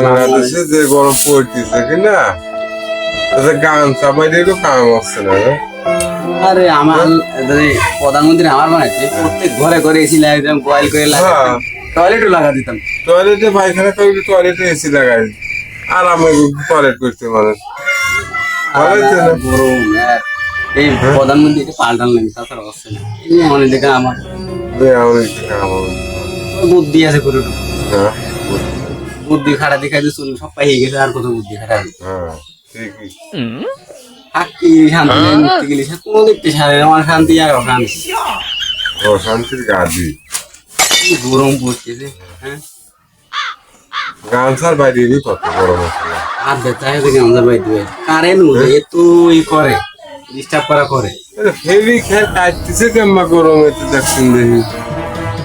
বাংলাদেশে যে গরম পড়তেছে কিনা গান চাপাইলেও কাম হচ্ছে না রে। আরে আমার প্রধানমন্ত্রী আমার বানাইছে প্রত্যেক ঘরে ঘরে এসি লাগাই দিতাম, কয়েল করে লাগাতাম, টয়লেটও লাগা দিতাম। টয়লেটে পায়খানা করলে টয়লেটে এসি লাগাই আর আমি টয়লেট করতে মানুষ গরম এই প্রধানমন্ত্রীকে পাল্টান লাগে, তাছাড়া অবস্থা নেই। এই আমার দেখা আমার বুদ্ধি আছে করে বুদ্ধি খাটা দেখাই যে চলুন সব পাইয়ে গেছে, আর কত বুদ্ধি খাটা থাকি শান্তি নেই, মুক্তি গেলে কোনো দেখতে সারে আমার শান্তি আর অশান্তি। অশান্তির গাদি গরম পড়তেছে, হ্যাঁ গান ছাড় বাইরে কত গরম আর চাই থেকে আমাদের বাড়িতে কারেন্ট উঠে এতো ই করে ডিস্টার্ব করা করে। হেভি খেয়ে কাটতেছে কেমন গরমে তো দেখছেন দেখি,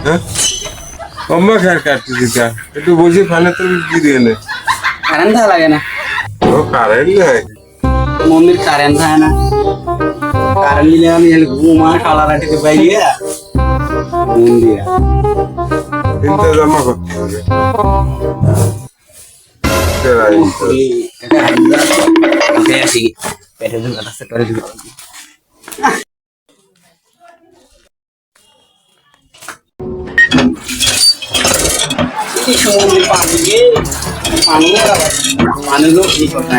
হ্যাঁ কম্মা খেয়ে কাটতেছি তা একটু বসে ফানে তো দিয়ে নে কারেন্ট থাকা লাগে না, ও কারেন্ট নাই মন্দির কারেন্ট থাকে না, কারেন্ট নিলে আমি ঘুমা কালা রাটিতে বাইরে মন্দির চিন্তা জমা করতে হবে। পেটে ঢুকা আছে করে দিবি পানি লোক কি কথা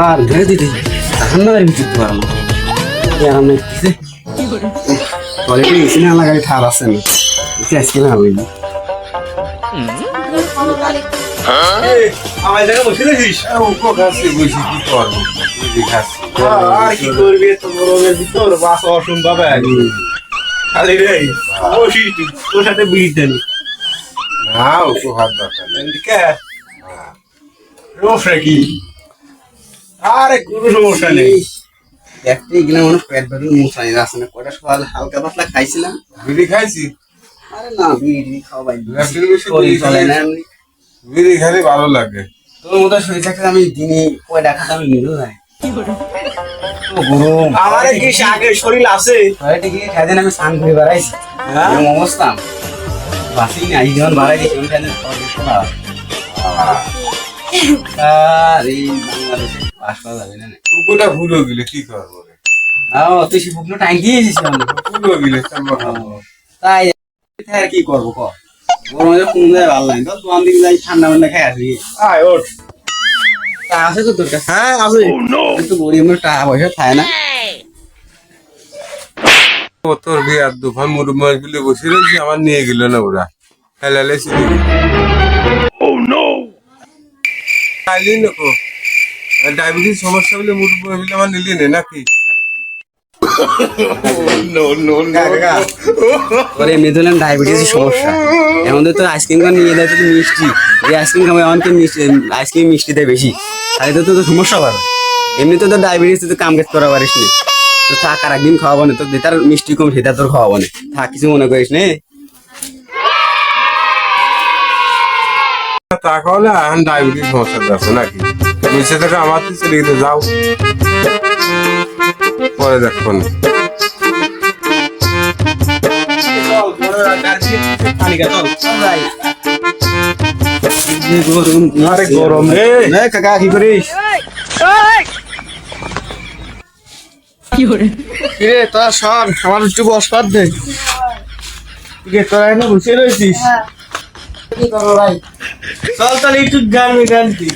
আর ঘরে দিদি ঠান্ডার ভিতর তো আরাম আরাম লাগতেছে। টয়লেটে এসি না লাগাই ঠার আছে না এসি আজকে না হইনি আমার জায়গা বসে রয়েছিস বসে কি করবো আর কি করবি তো গরমের ভিতর বাস অসুন পাবে খালি রে বসি তোর সাথে বিড়ি দেনি না ও তো হাত দরকার এদিকে রোফরে কি আরে কোনো সমস্যা নেই দেখতে গেলাম মানে পেট বেরোর মশাই আছে না কয়টা সকাল হালকা পাতলা খাইছিলাম। বিড়ি খাইছি আরে না বিড়ি খাওয়াই ল্যাপটপের বেশি শরীর বিড়ি চলে খেলে না এমনি। বিড়ি খেলে ভালো লাগে। তোর মতো শরীর থাকতে আমি দিনে কয়টা খাতাম নিলেও যায় গরম আমার কি আগে শরীর আছে টয়লেটে গিয়ে খাই দেন আমি স্নান করে বেড়াইছি এরকম অবস্থা বাসি নাই যখন বাড়াই দিয়েছি ওই খাই আর এই বাংলাদেশে পাশ করা যাবে না। কুকুরটা ভুলে গেলে কি করবো রে? তুই সে ফুকলো টাঙ্কি এসেছিস ভুলে গেলে চাম্বা খাবো। তাই আর কি করবো ক গরমে কোন যায় ভালো লাগে তো দোকান দিকে যাই ঠান্ডা মান্ডা খাই আসবি আয় ওঠ তা আছে তো তোর কাছে হ্যাঁ আছে একটু গরিব টাকা পয়সা থাকে না ও তোর বিয়ার দোকান মুরুমাস গুলো বসে রয়েছে আমার নিয়ে গেল না ওরা হেলালে ডায়াবেটিস সমস্যা বলে মুরুমাস গুলো আমার নিলি নে নাকি ওরে এমনি ধরলাম ডায়াবেটিস সমস্যা এমন তো আইসক্রিম খান নিয়ে দেয় তো মিষ্টি এই আইসক্রিম খাবো এমন তো আইসক্রিম মিষ্টি দেয় বেশি তাহলে তো তোর সমস্যা পাবে এমনি তো ডায়াবেটিস তুই কাম কাজ করা পারিস নি তো থাক আর একদিন খাওয়াবো না তোর যেটার মিষ্টি কম সেটা তোর খাওয়াবো না থাক কিছু মনে করিস নে তাহলে এখন ডায়াবেটিস সমস্যা আছে নাকি বুঝছে থেকে আমার তো চলে গেলে যাও পরে দেখুন আরে গরম রে কাকা কি করিস কিরে তোরা সব আমার একটু বসবার দে তোরা এনে বসে রয়েছিস চল তাহলে একটু গান গানতি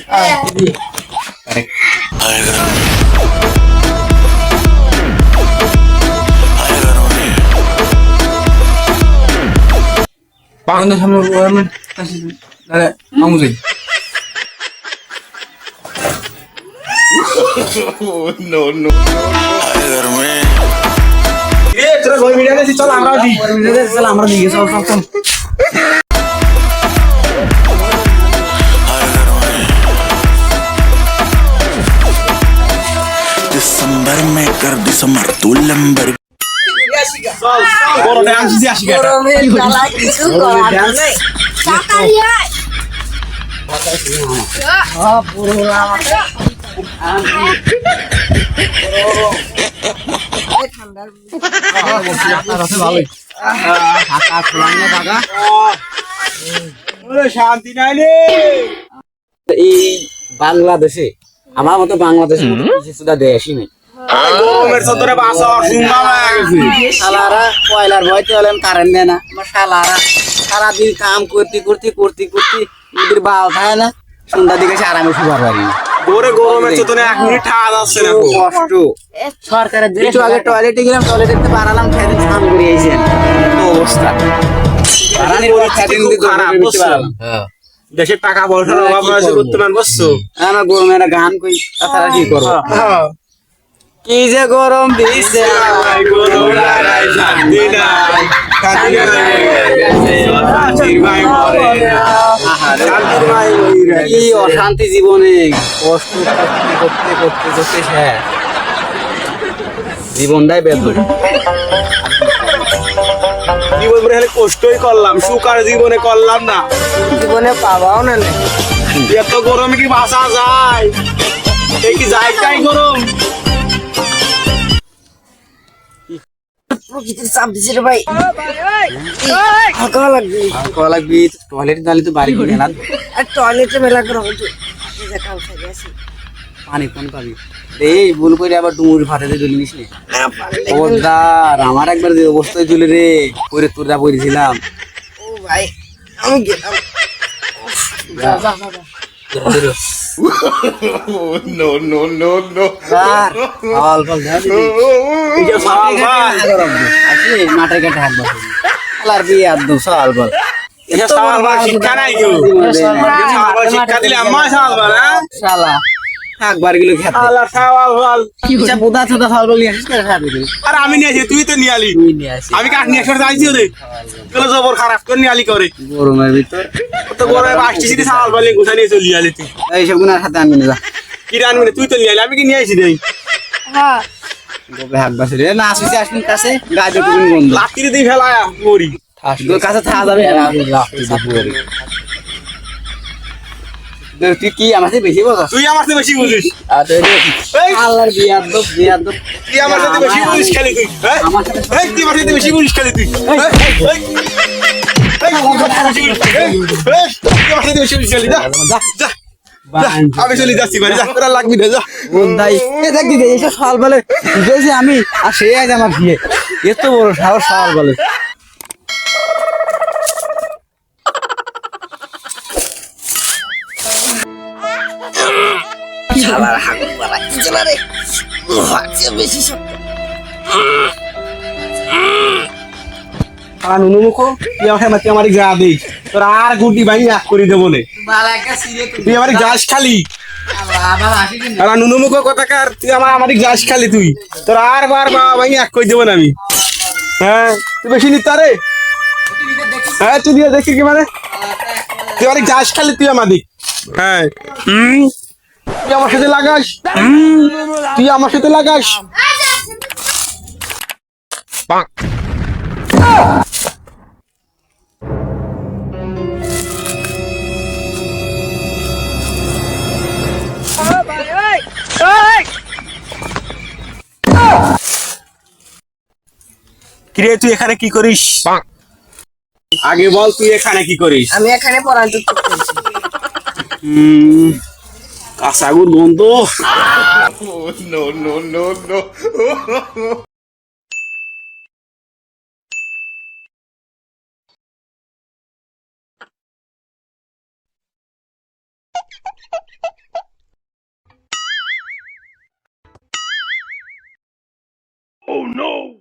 পাগলের সামনে আমু যাই তোরা ঘর মিডিয়া গেছিস চল আমরা দিই চল আমরা নিয়ে চল চল চল दिसंबर में कर दिसंबर तू लंबर বড় ডান্স দিয়ে আসি গরমের জ্বালা কিছু করার নেই তাড়াতাড়ি আয় পুরো শান্তি নাই রে। এই বাংলাদেশে আমার মতো বাংলাদেশে কিছুটা দেশই নেই। গরমের চোদরে বাসা অসুন্দর হয়ে গেছে। শালারা কয়লার ভয়তে হলেন কারেন্ট দেয় না। আমার শালারা সারাদিন কাম করতে নদীর বাল থাকে না, সন্ধ্যার দিকে এসে আরামে শুবার পারি না। গরমের চোদরে 1 মিনিট ঠাড়া যাচ্ছে না। খুব কষ্ট। সরকারের একটু আগে টয়লেটে গেলাম, টয়লেটে বাড়ালাম, খেয়ে স্নান করে এসেছেন তো অবস্থা বাড়ানির পর খেয়ে খারাপ বাড়ালাম। দেশের টাকা পয়সার অভাব রয়েছে বর্তমান, বুঝছো? আমার গরমে একটা গান কই, তাছাড়া কি করবো? কি যে গরম দিছে, কি অশান্তি জীবনে, কষ্ট করতে শেষ, জীবনটাই বেদনা। জীবন মনে হলে কষ্টই করলাম, সুখ আর জীবনে করলাম না। জীবনে পাবাও না না। এত গরমে কি বাসা যায়? এই কি জায়গায় গরম? প্রকৃতির চাপ দিছিল ভাই। হালকা লাগবে। খাওয়া লাগবি, টয়লেটে দাঁড়িয়ে তো বাড়ি কিনে না, আর টয়লেটে মেলা গরম হতো। কাম খাই আসি। পানি কোন পাবি? এই ভুল করে আবার ডুমুরি ফাটাতে তুলি নিস নি। খবরদার, আমার একবার যে অবস্থায় তুলে রে, পরে তোরা পড়েছিলাম। ও ভাই আমি গেলাম। যা যা যা যা। মাঠের কাছে হাত বসে আর বিয়ে একদম সওয়াল বল। এটা সওয়াল বা শিক্ষা নাই কেউ। সওয়াল বা শিক্ষা দিলে আম্মা সওয়াল বল, হ্যাঁ? শালা একবার গেল খেতে আল্লাহ সওয়াল বল। আচ্ছা বোধা ছোটা সওয়াল বল নিয়ে আসিস করে খাবি আর আমি নিয়ে আসি, তুই তো নিয়ে আলি। তুই নিয়ে আসিস আমি কাঠ নিয়ে আসতে চাইছি রে। তোর জবর খারাপ করে নিয়ে আলি করে। গরমের ভিতর তো গরমে বাসটি সিটি সওয়াল বলে গোছা নিয়ে চলি আলি তুই। এইসব গুনার সাথে আমি না যা কি রানবি না, তুই তো নিয়ে আলি, আমি কি নিয়ে আসি রে? হ্যাঁ গোবে হাক বাসে রে না আসিস আসবিন কাছে গাজে টুকুন বন্ধ লাত্তিরে দিয়ে ফেলায় মরি। তোর কাছে থাকা যাবে তুই কি আমার সাথে বেশি বলছিস তুই আমার সাথে বেশি বুঝিস। এই, আল্লাহর বিয়াদ দোস তুই আমার সাথে বেশি বুঝিস খালি তুই, হ্যাঁ? আমার সাথে এই, তুই আমার সাথে বেশি বুঝিস খালি তুই। এই, এই, এই, এই, তুই আমার সাথে বেশি বুঝিস। এই, এই, তুই আমার সাথে বেশি বুঝিস খালি, যা, যা, যা, যা। আমি চলে যাচ্ছি বাড়ি, যা, তোরা লাগবি না, যা। বন্ধাই এ দেখ দিদি এইসব সওয়াল বলে বুঝেছি আমি আর সে আজ আমার বিয়ে এত বড় সাহস সওয়াল বলে শালার হাগুর পালা কি জ্বালা রে। আজকে বেশি শক্ত। আর নুনুমুখো, তুই আমার গা দিস, তোর আর গুটি ভাই এক করে দেবো নে। বালা একটা সিরে তুই আমার গ্লাস খালি, আবার আসি দিন আর নুনুমুখো কথাকার, তুই আমার গ্লাস খালি তুই, তোর আর বার বাবা ভাই এক করে দেবো না আমি। হ্যাঁ, তুই বেশি নিতে রে। হ্যাঁ, তুই দিয়ে দেখি কি মানে, তুই আমার গ্লাস খালি, তুই আমাদের। হ্যাঁ, তুই আমার সাথে লাগাস, তুই আমার সাথে লাগাস। কিরে তুই এখানে কি করিস? আগে বল তুই এখানে কি করিস? আমি এখানে পড়াশোনা করতেছি। কাঁচাগুর গন্ধ। no.